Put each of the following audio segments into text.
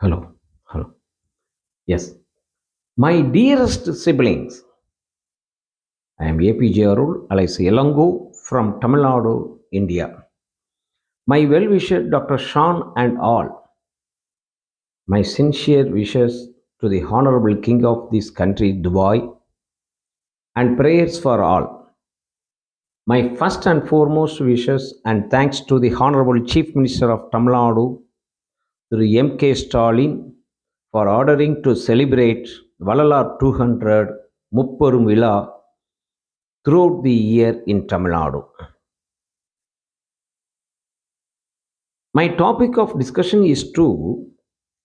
Hello, hello. Yes, my dearest siblings, I am A.P. Arul, alias Elango from Tamil Nadu, India. My well wisher Dr. Sean and all, my sincere wishes to the Honorable King of this country, Dubai, and prayers for all. My first and foremost wishes and thanks to the Honorable Chief Minister of Tamil Nadu, Through M.K. Stalin, for ordering to celebrate Valalar 200 Mupperum Villa throughout the year in Tamil Nadu. My topic of discussion is to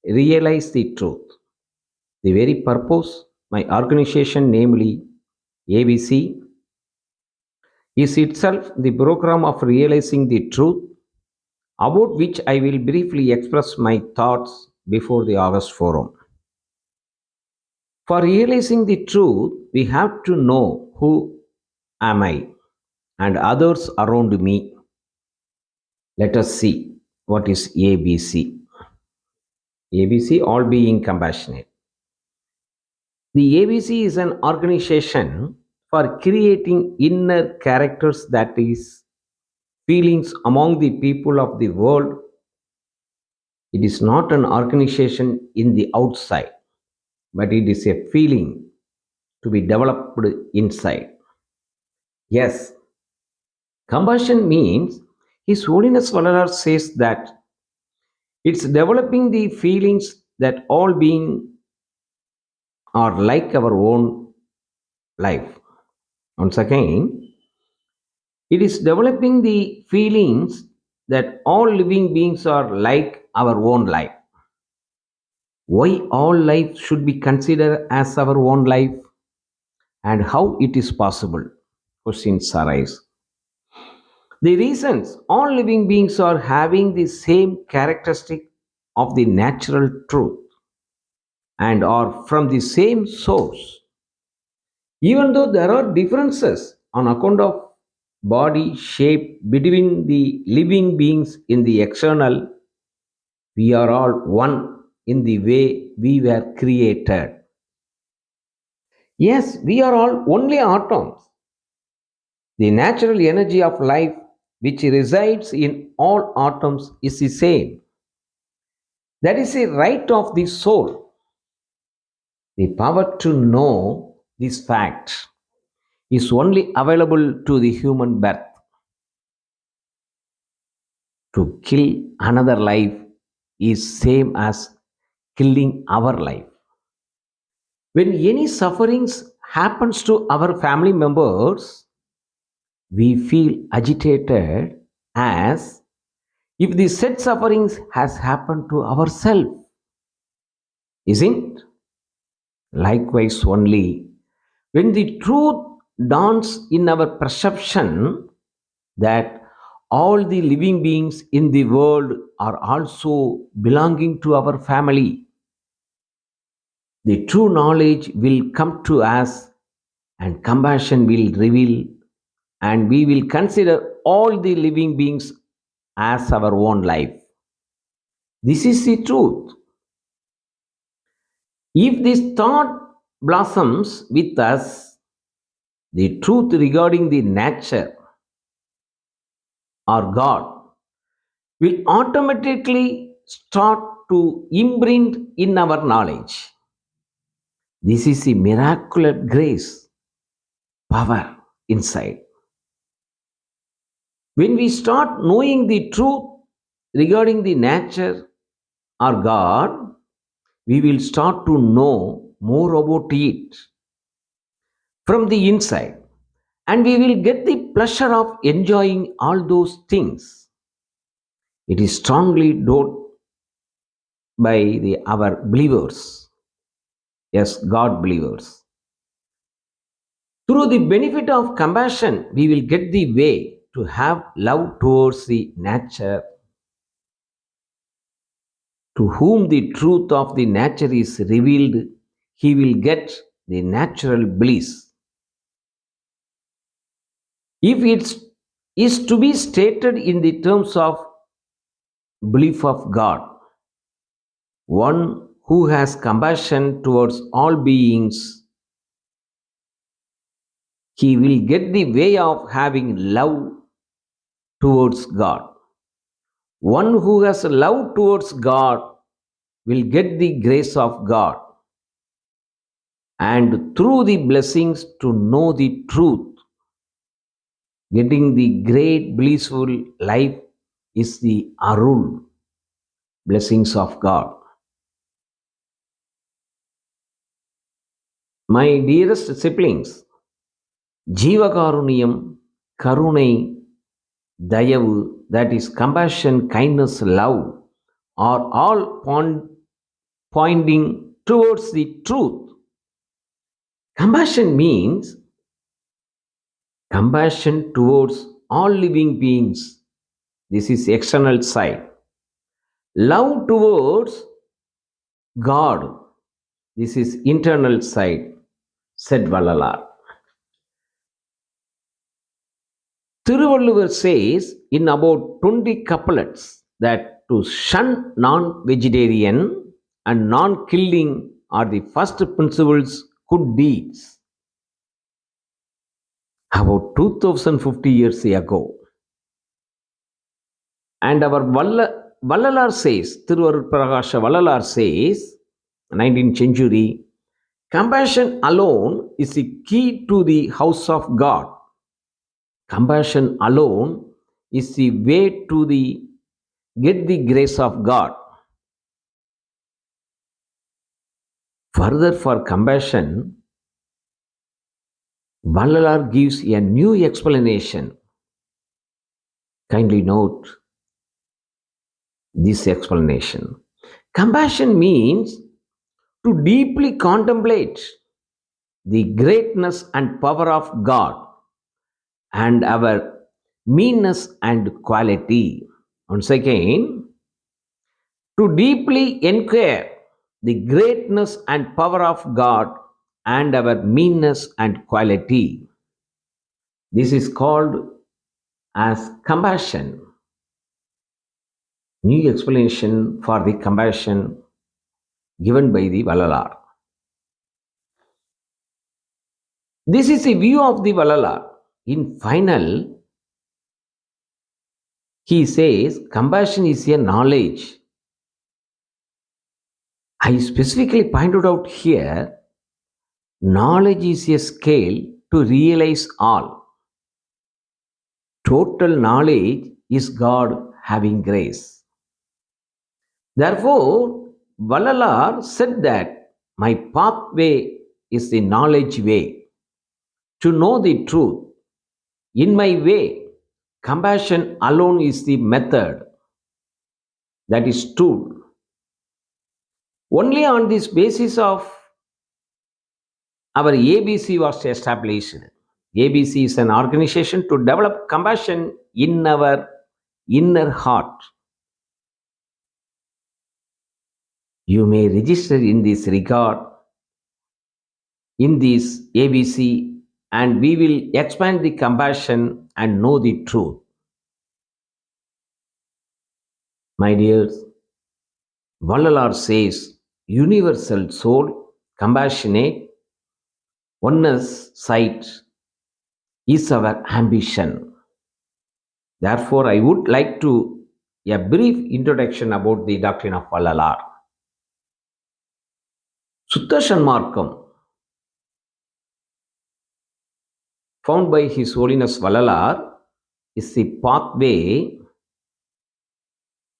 realize the truth. The very purpose, my organization, namely A.B.C, is itself the program of realizing the truth, about which I will briefly express my thoughts before the August Forum. For realizing the truth, we have to know who am I and others around me. Let us see what is ABC. ABC, all being compassionate. The ABC is an organization for creating inner characters, that is, feelings among the people of the world. It is not an organization in the outside, but it is a feeling to be developed inside. Yes, compassion means His Holiness Valalar says that it's developing the feelings that all beings are like our own life. Once again, it is developing the feelings that all living beings are like our own life. Why all life should be considered as our own life and how it is possible? Questions arise. The reasons all living beings are having the same characteristic of the natural truth and are from the same source. Even though there are differences on account of body shape between the living beings in the external, we are all one in the way we were created. Yes, we are all only atoms. The natural energy of life which resides in all atoms is the same. That is a right of the soul. The power to know this fact is only available to the human birth. To kill another life is same as killing our life. When any sufferings happens to our family members, we feel agitated as if the said sufferings has happened to ourselves. Isn't? Likewise, only when the truth dawns in our perception that all the living beings in the world are also belonging to our family, the true knowledge will come to us and compassion will reveal, and we will consider all the living beings as our own life. This is the truth. If this thought blossoms with us, the truth regarding the nature or God will automatically start to imprint in our knowledge. This is the miraculous grace, power inside. When we start knowing the truth regarding the nature or God, we will start to know more about it from the inside, and we will get the pleasure of enjoying all those things. It is strongly taught by our believers, yes, God believers. Through the benefit of compassion, we will get the way to have love towards the nature. To whom the truth of the nature is revealed, he will get the natural bliss. If it is to be stated in the terms of belief of God, one who has compassion towards all beings, he will get the way of having love towards God. One who has love towards God will get the grace of God, and through the blessings to know the truth. Getting the great blissful life is the Arul, blessings of God. My dearest siblings, Jivakaruniyam, Karunai, Dayavu, that is compassion, kindness, love, are all pointing towards the truth. Compassion means compassion towards all living beings. This is external side. Love towards God. This is internal side, said Vallalar. Thiruvalluvar says in about 20 couplets that to shun non-vegetarian and non-killing are the first principles good deeds. About 2050 years ago. And our Vallalar says, Thiruvarur Prakasha Vallalar says, 19th century, compassion alone is the key to the house of God. Compassion alone is the way to the get the grace of God. Further, for compassion, Vallalar gives a new explanation. Kindly note this explanation. Compassion means to deeply contemplate the greatness and power of God and our meanness and quality. Once again, to deeply inquire the greatness and power of God and our meanness and quality. This is called as compassion. New explanation for the compassion given by the Vallalar. This is a view of the Vallalar. In final, he says compassion is a knowledge. I specifically pointed out here knowledge is a scale to realize all. Total knowledge is God having grace. Therefore, Vallalar said that my pathway is the knowledge way. To know the truth, in my way, compassion alone is the method, that is tool. Only on this basis of our ABC was established. ABC is an organization to develop compassion in our inner heart. You may register in this regard in this ABC, and we will expand the compassion and know the truth. My dears, Vallalar says universal soul, compassionate, oneness sight is our ambition. Therefore, I would like to a brief introduction about the doctrine of Vallalar. Sutta Shanmarkam, found by His Holiness Vallalar, is the pathway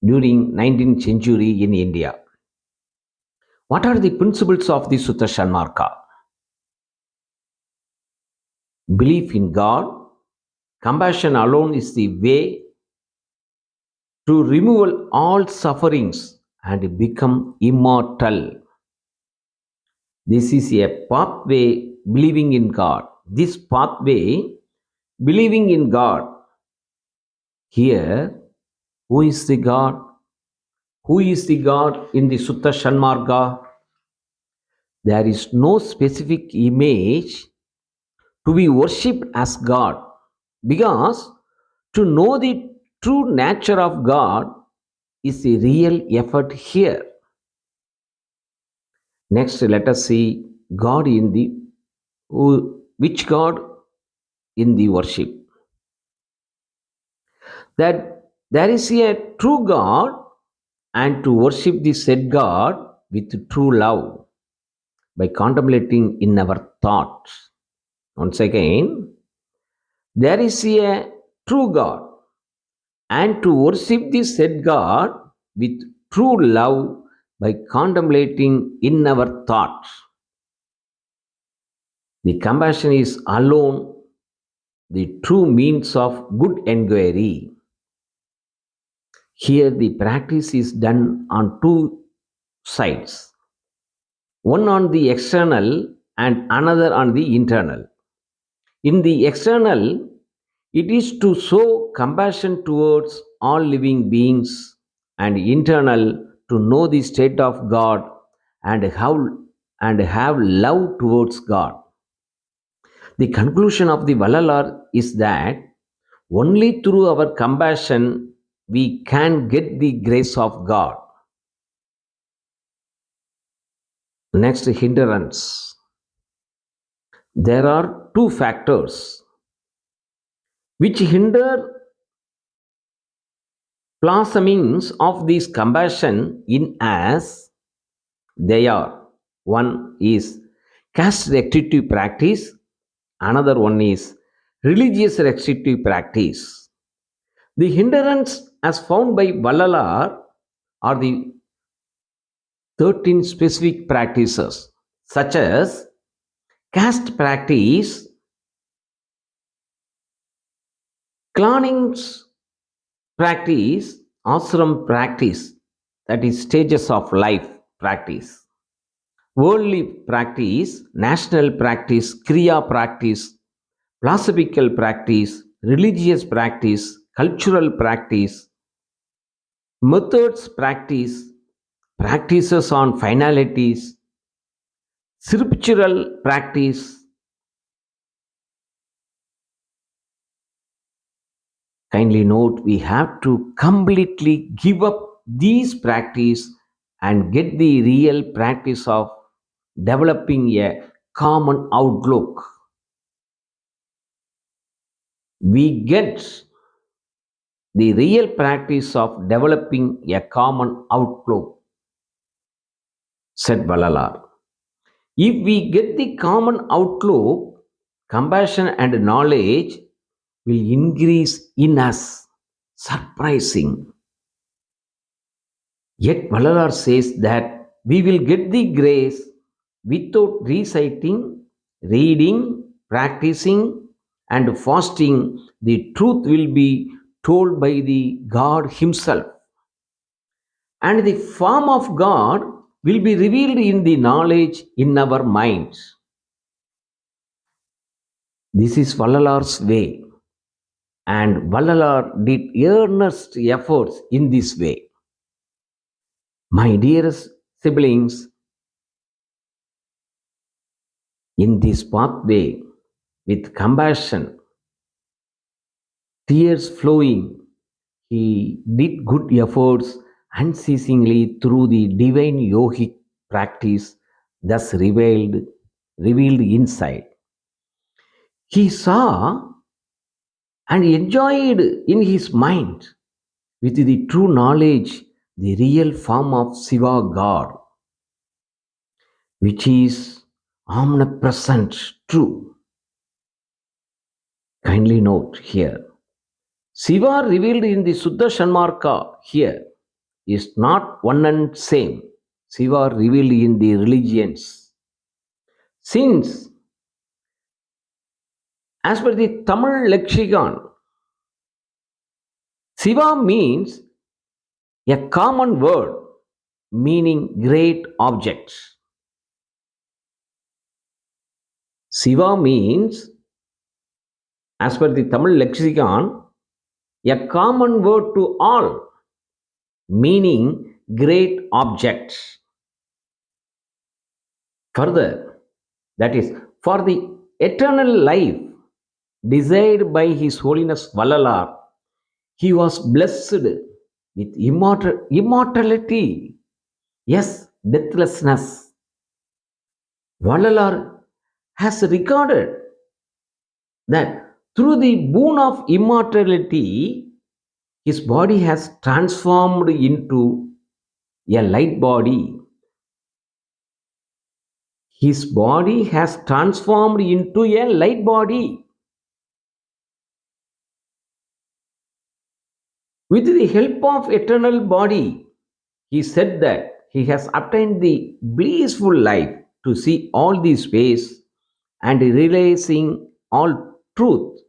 during 19th century in India. What are the principles of the Sutta Shanmarka? Belief in God, compassion alone is the way to remove all sufferings and become immortal. This is a pathway believing in God. This pathway believing in God. Here, who is the God? Who is the God in the Sutta Shanmarga? There is no specific image to be worshipped as God, because to know the true nature of God is the real effort here. Next, let us see God in the which God in the worship. That there is a true God, and to worship the said God with true love by contemplating in our thoughts. Once again, there is a true God, and to worship the said God with true love by contemplating in our thoughts. The compassion is alone the true means of good inquiry. Here, the practice is done on two sides, one on the external and another on the internal. In the external, it is to show compassion towards all living beings, and internal to know the state of God and have love towards God. The conclusion of the Valalar is that only through our compassion we can get the grace of God. Next, hindrance. There are two factors which hinder blossomings of this compassion in us. They are, one is caste restrictive practice, another one is religious restrictive practice. The hindrance as found by Vallalar are the 13 specific practices such as caste practice, clanings practice, ashram practice, that is stages of life practice, worldly practice, national practice, kriya practice, philosophical practice, religious practice, cultural practice, methods practice, practices on finalities, spiritual practice. Kindly note, we have to completely give up these practice and get the real practice of developing a common outlook. We get the real practice of developing a common outlook, said Valalar. If we get the common outlook, compassion and knowledge will increase in us. Surprising. Yet Valalar says that we will get the grace without reciting, reading, practicing, and fasting. The truth will be told by the God Himself. And the form of God will be revealed in the knowledge in our minds. This is Vallalar's way, and Vallalar did earnest efforts in this way. My dearest siblings, in this pathway, with compassion, tears flowing, he did good efforts unceasingly through the divine yogic practice, thus revealed inside. He saw and enjoyed in his mind with the true knowledge the real form of Shiva God, which is omnipresent, true. Kindly note here, Shiva revealed in the Suddha Shanmarka here is not one and same. Shiva revealed in the religions. Since, as per the Tamil lexicon, Shiva means a common word meaning great objects. Shiva means, as per the Tamil lexicon, a common word to all, meaning great objects. Further, that is, for the eternal life desired by His Holiness Vallalar, he was blessed with immortality, yes, deathlessness, Vallalar has recorded that through the boon of immortality, his body has transformed into a light body. His body has transformed into a light body. With the help of eternal body, he said that he has obtained the blissful life to see all the space and realizing all truth.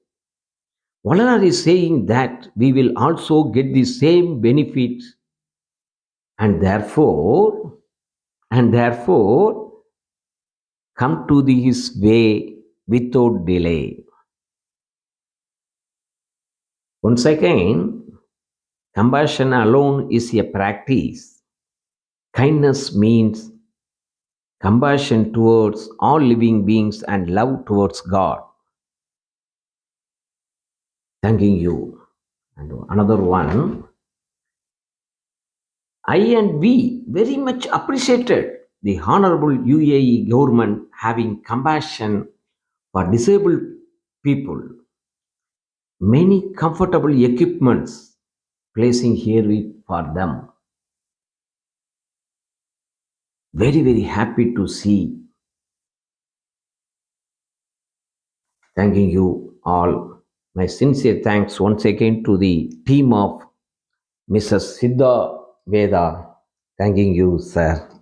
Valanar is saying that we will also get the same benefit and therefore come to his way without delay. Once again, compassion alone is a practice. Kindness means compassion towards all living beings and love towards God. Thanking you. And another one, I and we very much appreciated the Honorable UAE government having compassion for disabled people. Many comfortable equipments placing here for them. Very, very happy to see. Thanking you all. My sincere thanks once again to the team of Mrs. Siddha Vedha. Thanking you, sir.